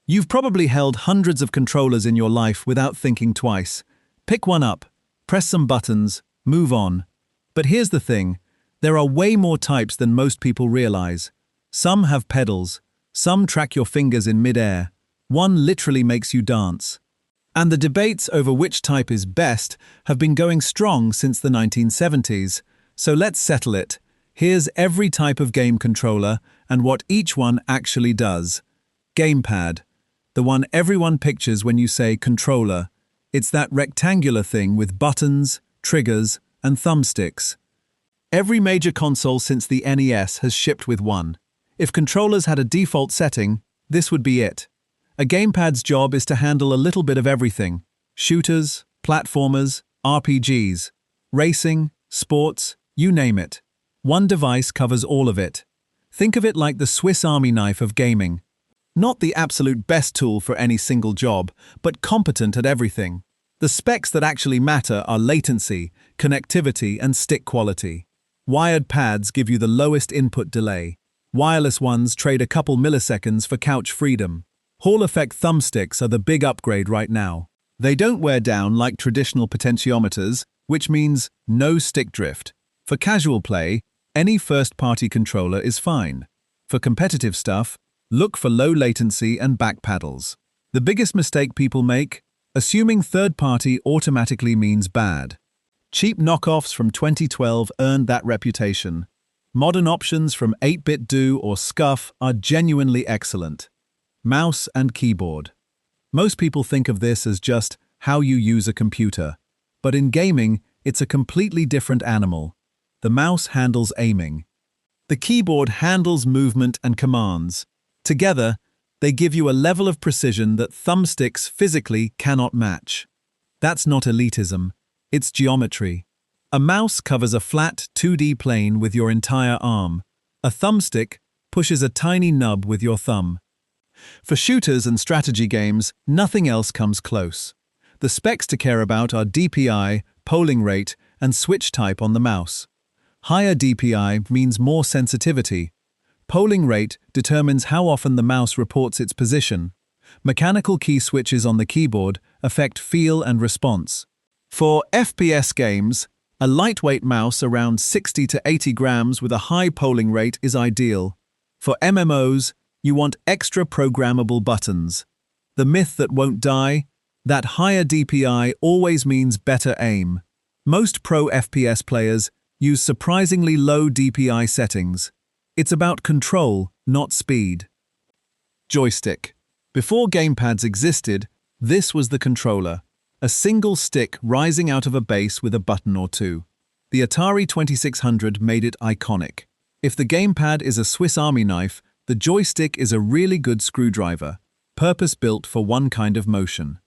You've probably held hundreds of controllers in your life without thinking twice. Pick one up, press some buttons, move on. But here's the thing, there are way more types than most people realize. Some have pedals, some track your fingers in mid-air, one literally makes you dance. And the debates over which type is best have been going strong since the 1970s. So let's settle it. Here's every type of game controller and what each one actually does. Gamepad. The one everyone pictures when you say controller. It's that rectangular thing with buttons, triggers, and thumbsticks. Every major console since the NES has shipped with one. If controllers had a default setting, this would be it. A gamepad's job is to handle a little bit of everything. Shooters, platformers, RPGs, racing, sports, you name it. One device covers all of it. Think of it like the Swiss Army knife of gaming. Not the absolute best tool for any single job, but competent at everything. The specs that actually matter are latency, connectivity, and stick quality. Wired pads give you the lowest input delay. Wireless ones trade a couple milliseconds for couch freedom. Hall effect thumbsticks are the big upgrade right now. They don't wear down like traditional potentiometers, which means no stick drift. For casual play, any first-party controller is fine. For competitive stuff, look for low latency and back paddles. The biggest mistake people make? Assuming third-party automatically means bad. Cheap knockoffs from 2012 earned that reputation. Modern options from 8-bit Do or Scuff are genuinely excellent. Mouse and keyboard. Most people think of this as just how you use a computer. But in gaming, it's a completely different animal. The mouse handles aiming. The keyboard handles movement and commands. Together, they give you a level of precision that thumbsticks physically cannot match. That's not elitism, it's geometry. A mouse covers a flat 2D plane with your entire arm. A thumbstick pushes a tiny nub with your thumb. For shooters and strategy games, nothing else comes close. The specs to care about are DPI, polling rate, and switch type on the mouse. Higher DPI means more sensitivity. Polling rate determines how often the mouse reports its position. Mechanical key switches on the keyboard affect feel and response. For FPS games, a lightweight mouse around 60 to 80 grams with a high polling rate is ideal. For MMOs, you want extra programmable buttons. The myth that won't die? That higher DPI always means better aim. Most pro FPS players use surprisingly low DPI settings. It's about control, not speed. Joystick. Before gamepads existed, this was the controller. A single stick rising out of a base with a button or two. The Atari 2600 made it iconic. If the gamepad is a Swiss Army knife, the joystick is a really good screwdriver, purpose-built for one kind of motion.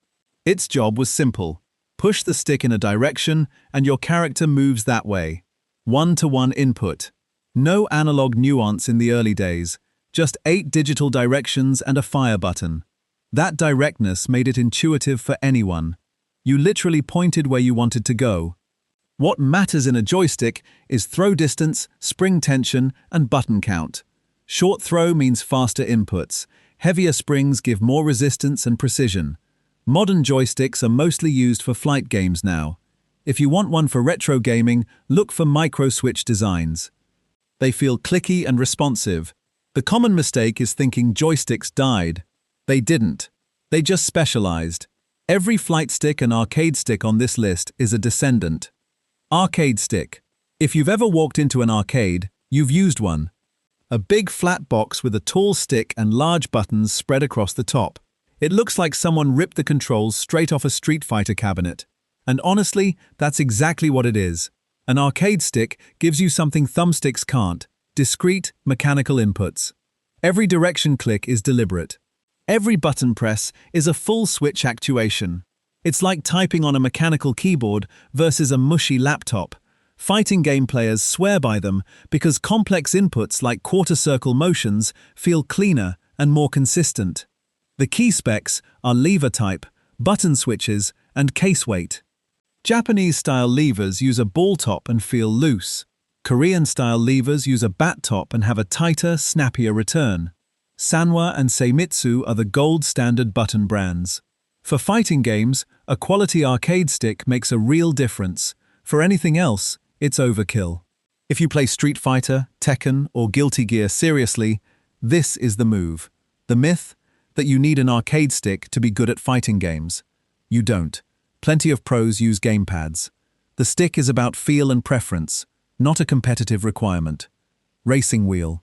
Its job was simple. Push the stick in a direction and your character moves that way. One-to-one input. No analog nuance in the early days, just 8 digital directions and a fire button. That directness made it intuitive for anyone. You literally pointed where you wanted to go. What matters in a joystick is throw distance, spring tension, and button count. Short throw means faster inputs. Heavier springs give more resistance and precision. Modern joysticks are mostly used for flight games now. If you want one for retro gaming, look for micro-switch designs. They feel clicky and responsive. The common mistake is thinking joysticks died. They didn't. They just specialized. Every flight stick and arcade stick on this list is a descendant. Arcade stick. If you've ever walked into an arcade, you've used one. A big flat box with a tall stick and large buttons spread across the top. It looks like someone ripped the controls straight off a Street Fighter cabinet. And honestly, that's exactly what it is. An arcade stick gives you something thumbsticks can't: discrete, mechanical inputs. Every direction click is deliberate. Every button press is a full switch actuation. It's like typing on a mechanical keyboard versus a mushy laptop. Fighting game players swear by them because complex inputs like quarter-circle motions feel cleaner and more consistent. The key specs are lever type, button switches, and case weight. Japanese-style levers use a ball top and feel loose. Korean-style levers use a bat top and have a tighter, snappier return. Sanwa and Seimitsu are the gold standard button brands. For fighting games, a quality arcade stick makes a real difference. For anything else, it's overkill. If you play Street Fighter, Tekken, or Guilty Gear seriously, this is the move. The myth that you need an arcade stick to be good at fighting games. You don't. Plenty of pros use gamepads. The stick is about feel and preference, not a competitive requirement. Racing wheel.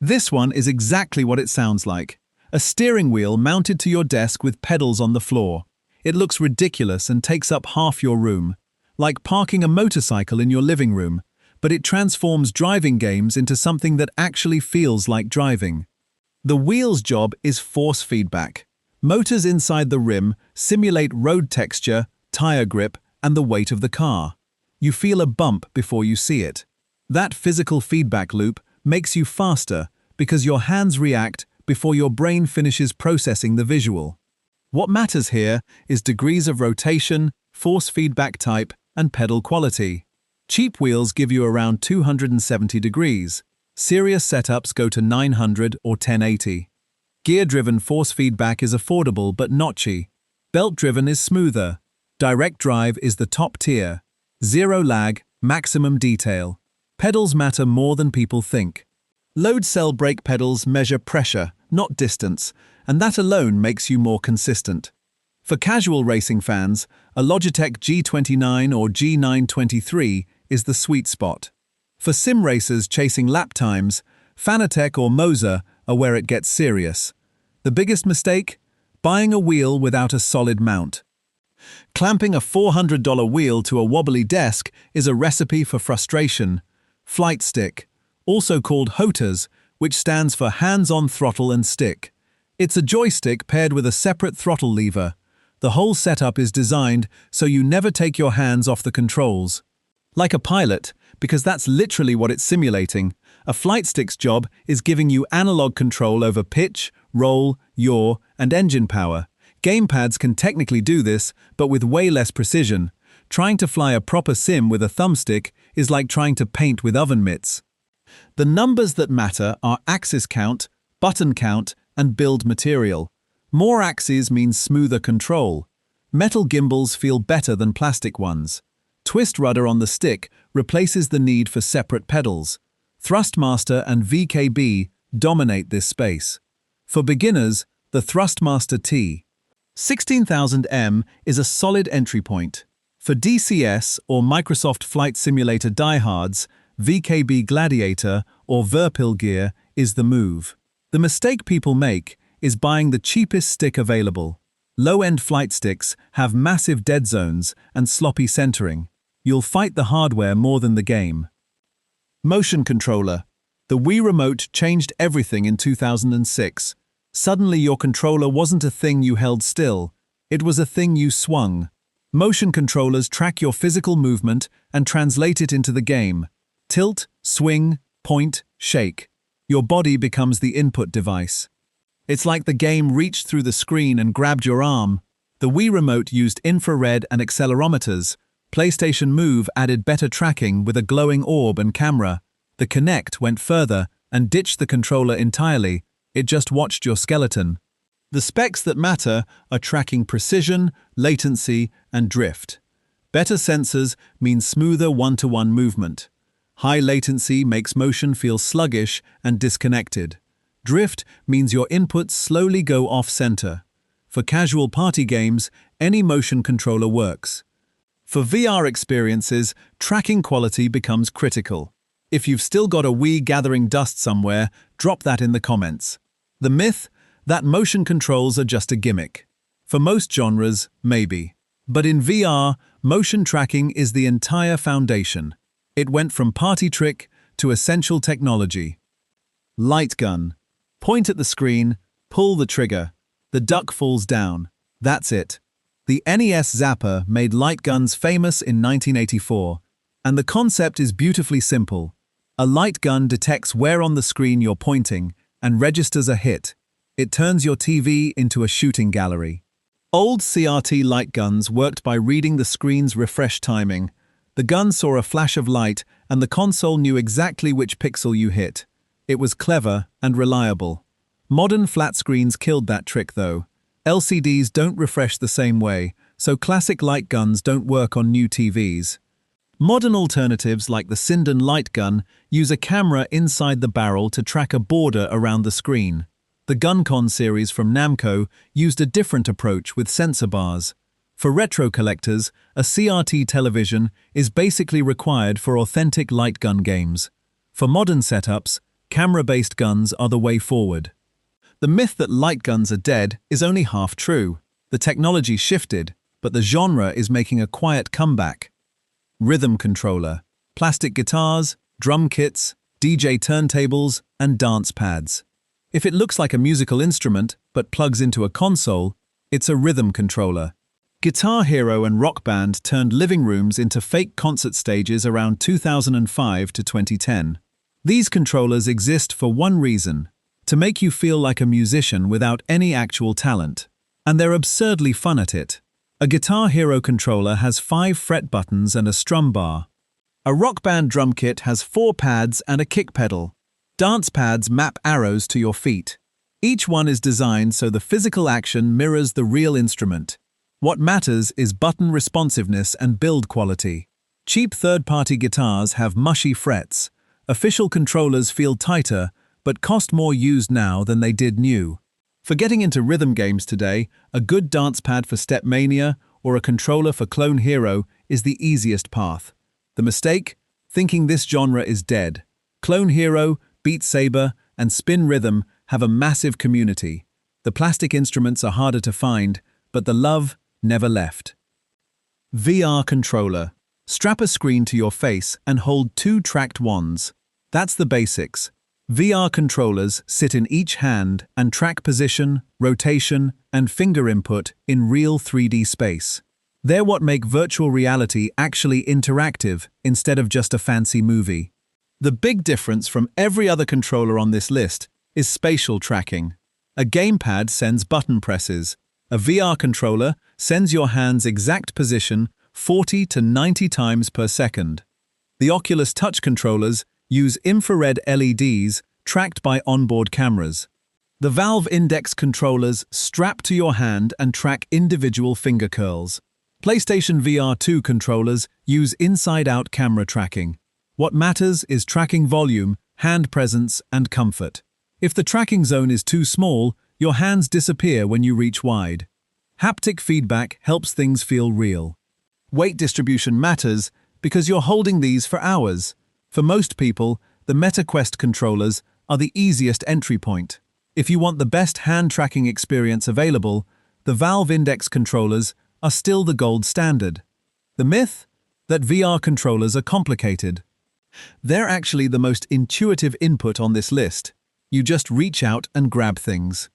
This one is exactly what it sounds like. A steering wheel mounted to your desk with pedals on the floor. It looks ridiculous and takes up half your room. Like parking a motorcycle in your living room, but it transforms driving games into something that actually feels like driving. The wheel's job is force feedback. Motors inside the rim simulate road texture, tire grip, and the weight of the car. You feel a bump before you see it. That physical feedback loop makes you faster because your hands react before your brain finishes processing the visual. What matters here is degrees of rotation, force feedback type, and pedal quality. Cheap wheels give you around 270 degrees. Serious setups go to 900 or 1080. Gear-driven force feedback is affordable but notchy. Belt-driven is smoother. Direct drive is the top tier. Zero lag, maximum detail. Pedals matter more than people think. Load cell brake pedals measure pressure, not distance, and that alone makes you more consistent. For casual racing fans, a Logitech G29 or G923 is the sweet spot. For sim racers chasing lap times, Fanatec or Moser are where it gets serious. The biggest mistake? Buying a wheel without a solid mount. Clamping a $400 wheel to a wobbly desk is a recipe for frustration. Flight stick, also called HOTAS, which stands for hands-on throttle and stick. It's a joystick paired with a separate throttle lever. The whole setup is designed so you never take your hands off the controls. Like a pilot, because that's literally what it's simulating, a flight stick's job is giving you analog control over pitch, roll, yaw, and engine power. Gamepads can technically do this, but with way less precision. Trying to fly a proper sim with a thumbstick is like trying to paint with oven mitts. The numbers that matter are axis count, button count, and build material. More axes means smoother control. Metal gimbals feel better than plastic ones. Twist rudder on the stick replaces the need for separate pedals. Thrustmaster and VKB dominate this space. For beginners, the Thrustmaster T. 16000M is a solid entry point. For DCS or Microsoft Flight Simulator diehards, VKB Gladiator or Verpil gear is the move. The mistake people make is buying the cheapest stick available. Low-end flight sticks have massive dead zones and sloppy centering. You'll fight the hardware more than the game. Motion controller. The Wii Remote changed everything in 2006. Suddenly your controller wasn't a thing you held still. It was a thing you swung. Motion controllers track your physical movement and translate it into the game. Tilt, swing, point, shake. Your body becomes the input device. It's like the game reached through the screen and grabbed your arm. The Wii Remote used infrared and accelerometers. PlayStation Move added better tracking with a glowing orb and camera. The Kinect went further and ditched the controller entirely. It just watched your skeleton. The specs that matter are tracking precision, latency, and drift. Better sensors mean smoother one-to-one movement. High latency makes motion feel sluggish and disconnected. Drift means your inputs slowly go off-center. For casual party games, any motion controller works. For VR experiences, tracking quality becomes critical. If you've still got a Wii gathering dust somewhere, drop that in the comments. The myth? That motion controls are just a gimmick. For most genres, maybe. But in VR, motion tracking is the entire foundation. It went from party trick to essential technology. Light gun. Point at the screen, pull the trigger. The duck falls down. That's it. The NES Zapper made light guns famous in 1984, and the concept is beautifully simple. A light gun detects where on the screen you're pointing and registers a hit. It turns your TV into a shooting gallery. Old CRT light guns worked by reading the screen's refresh timing. The gun saw a flash of light and the console knew exactly which pixel you hit. It was clever and reliable. Modern flat screens killed that trick though. LCDs don't refresh the same way, so classic light guns don't work on new TVs. Modern alternatives like the Sinden light gun use a camera inside the barrel to track a border around the screen. The GunCon series from Namco used a different approach with sensor bars. For retro collectors, a CRT television is basically required for authentic light gun games. For modern setups, camera-based guns are the way forward. The myth that light guns are dead is only half true. The technology shifted, but the genre is making a quiet comeback. Rhythm controller, plastic guitars, drum kits, DJ turntables, and dance pads. If it looks like a musical instrument but plugs into a console, it's a rhythm controller. Guitar Hero and Rock Band turned living rooms into fake concert stages around 2005 to 2010. These controllers exist for one reason: to make you feel like a musician without any actual talent. And they're absurdly fun at it. A Guitar Hero controller has 5 fret buttons and a strum bar. A Rock Band drum kit has 4 pads and a kick pedal. Dance pads map arrows to your feet. Each one is designed so the physical action mirrors the real instrument. What matters is button responsiveness and build quality. Cheap third-party guitars have mushy frets. Official controllers feel tighter, but cost more used now than they did new. For getting into rhythm games today, a good dance pad for Step Mania or a controller for Clone Hero is the easiest path. The mistake? Thinking this genre is dead. Clone Hero, Beat Saber, and Spin Rhythm have a massive community. The plastic instruments are harder to find, but the love never left. VR controller. Strap a screen to your face and hold 2 tracked wands. That's the basics. VR controllers sit in each hand and track position, rotation, and finger input in real 3D space. They're what make virtual reality actually interactive instead of just a fancy movie. The big difference from every other controller on this list is spatial tracking. A gamepad sends button presses. A VR controller sends your hand's exact position 40 to 90 times per second. The Oculus Touch controllers use infrared LEDs tracked by onboard cameras. The Valve Index controllers strap to your hand and track individual finger curls. PlayStation VR 2 controllers use inside-out camera tracking. What matters is tracking volume, hand presence, and comfort. If the tracking zone is too small, your hands disappear when you reach wide. Haptic feedback helps things feel real. Weight distribution matters because you're holding these for hours. For most people, the MetaQuest controllers are the easiest entry point. If you want the best hand tracking experience available, the Valve Index controllers are still the gold standard. The myth? That VR controllers are complicated. They're actually the most intuitive input on this list. You just reach out and grab things.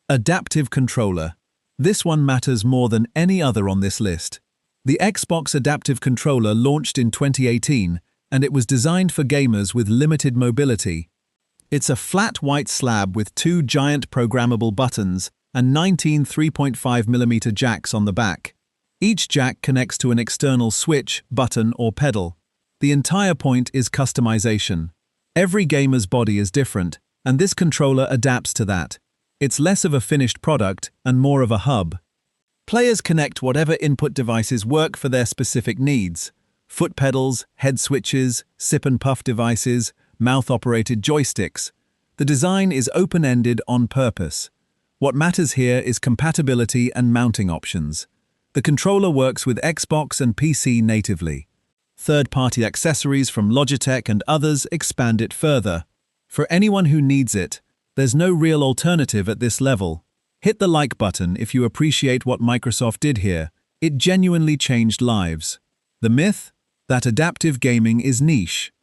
Adaptive controller. This one matters more than any other on this list. The Xbox Adaptive Controller launched in 2018, and it was designed for gamers with limited mobility. It's a flat white slab with 2 giant programmable buttons and 19 3.5mm jacks on the back. Each jack connects to an external switch, button, or pedal. The entire point is customization. Every gamer's body is different, and this controller adapts to that. It's less of a finished product and more of a hub. Players connect whatever input devices work for their specific needs. Foot pedals, head switches, sip and puff devices, mouth-operated joysticks. The design is open-ended on purpose. What matters here is compatibility and mounting options. The controller works with Xbox and PC natively. Third-party accessories from Logitech and others expand it further. For anyone who needs it, there's no real alternative at this level. Hit the like button if you appreciate what Microsoft did here. It genuinely changed lives. The myth? That adaptive gaming is niche.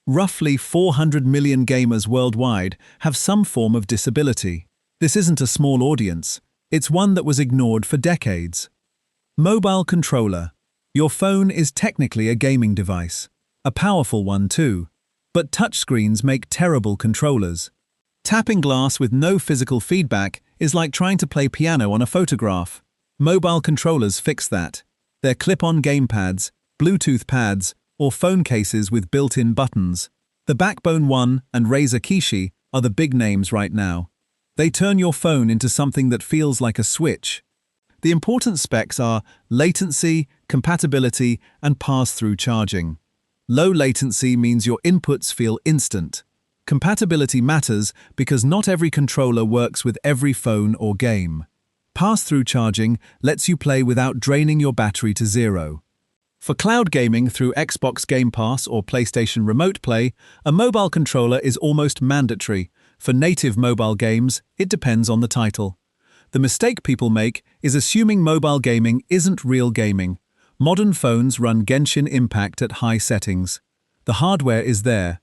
Roughly 400 million gamers worldwide have some form of disability. This isn't a small audience. It's one that was ignored for decades. Mobile controller. Your phone is technically a gaming device. A powerful one too. But touchscreens make terrible controllers. Tapping glass with no physical feedback is like trying to play piano on a photograph. Mobile controllers fix that. They're clip-on gamepads, Bluetooth pads, or phone cases with built-in buttons. The Backbone One and Razer Kishi are the big names right now. They turn your phone into something that feels like a switch. The important specs are latency, compatibility, and pass-through charging. Low latency means your inputs feel instant. Compatibility matters because not every controller works with every phone or game. Pass-through charging lets you play without draining your battery to zero. For cloud gaming through Xbox Game Pass or PlayStation Remote Play, a mobile controller is almost mandatory. For native mobile games, it depends on the title. The mistake people make is assuming mobile gaming isn't real gaming. Modern phones run Genshin Impact at high settings. The hardware is there.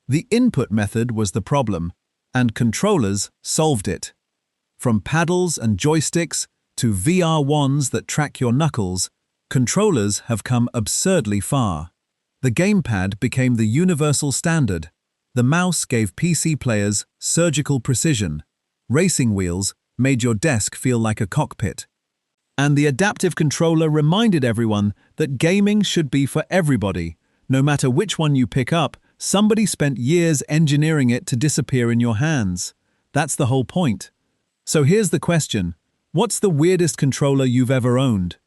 The input method was the problem, and controllers solved it. From paddles and joysticks to VR wands that track your knuckles, controllers have come absurdly far. The gamepad became the universal standard. The mouse gave PC players surgical precision. Racing wheels made your desk feel like a cockpit. And the adaptive controller reminded everyone that gaming should be for everybody. No matter which one you pick up, somebody spent years engineering it to disappear in your hands. That's the whole point. So here's the question. What's the weirdest controller you've ever owned?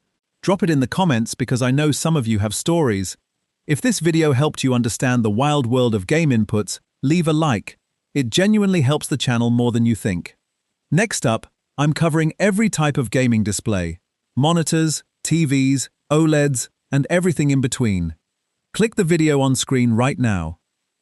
Drop it in the comments because I know some of you have stories. If this video helped you understand the wild world of game inputs, leave a like. It genuinely helps the channel more than you think. Next up, I'm covering every type of gaming display. Monitors, TVs, OLEDs, and everything in between. Click the video on screen right now.